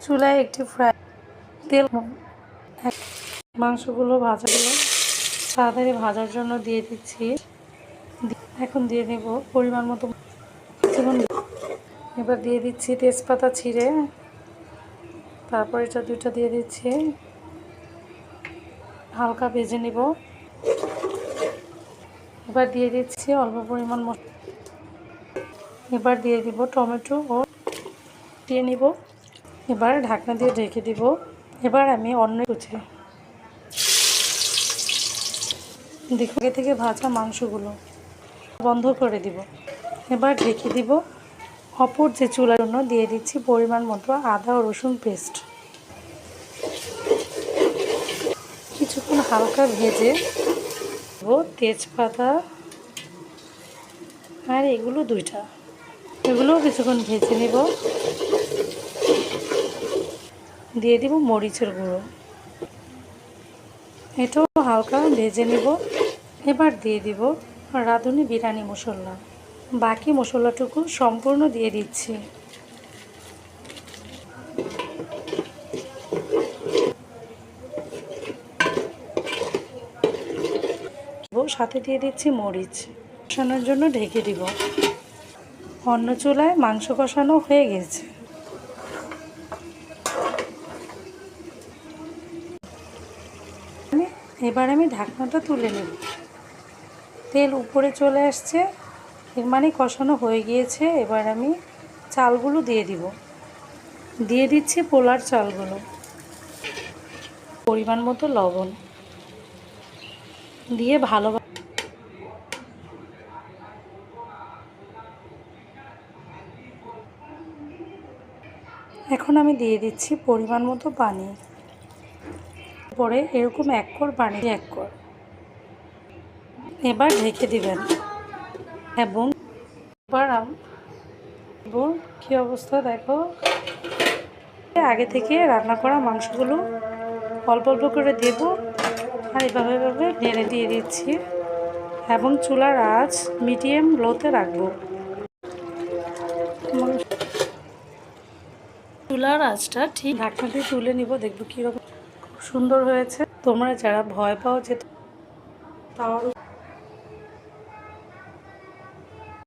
চুলায় একটি ফ্রাই তেল মাংসগুলো ভাজাগুলো তাড়াতাড়ি ভাজার জন্য দিয়ে দিচ্ছি। এখন দিয়ে নেব পরিমাণ মতো। এবার দিয়ে দিচ্ছি তেজপাতা ছিঁড়ে, তারপর এটা দুইটা দিয়ে দিচ্ছি, হালকা ভেজে নিব। এবার দিয়ে দিচ্ছি অল্প পরিমাণ মশলা। এবার দিয়ে দিব টমেটো ও দিয়ে নিব। এবার ঢাকনা দিয়ে ঢেকে দিব। এবার আমি অন্য কুচি দেখো আগে থেকে ভাজা মাংসগুলো বন্ধ করে দিব। এবার ঢেকে দিব। অপর যে চুলার জন্য দিয়ে দিচ্ছি পরিমাণ মতো আদা ও রসুন পেস্ট। কিছুক্ষণ হালকা ভেজে দেব তেজপাতা আর এগুলো দুইটা, এগুলোও কিছুক্ষণ ভেজে নেব। দিয়ে দিব মরিচের গুঁড়ো, এটাও হালকা ভেজে নিব। এবার দিয়ে দিব রাঁধুনি বিরিয়ানি মশলা, বাকি মশলাটুকু সম্পূর্ণ দিয়ে দিচ্ছি। সাথে দিয়ে দিচ্ছি মরিচ। কষানোর জন্য ঢেকে দিব। অন্য চুলায় মাংস কষানো হয়ে গেছে। এবার আমি ঢাকনাটা তুলে নেব। তেল উপরে চলে আসছে, এর মানে কষানো হয়ে গিয়েছে। এবার আমি চালগুলো দিয়ে দিব। দিয়ে দিচ্ছি পোলার চালগুলো, পরিমাণ মতো লবণ দিয়ে ভালোভাবে এখন আমি দিয়ে দিচ্ছি পরিমাণ মতো পানি। পরে এরকম এক কোর পানি এক কোর। এবার ঢেকে দিবেন এবং এবার কী অবস্থা দেখো। আগে থেকে রান্না করা মাংসগুলো অল্প অল্প করে দেব আর এভাবে নেড়ে দিয়ে দিচ্ছি এবং চুলার আঁচ মিডিয়াম লোতে রাখবো। চুলার আঁচটা ঠিক ঢাকনা দিয়ে তুলে নিব। দেখবো কীরকম সুন্দর হয়েছে। তোমরা যারা ভয় পাও যে তাও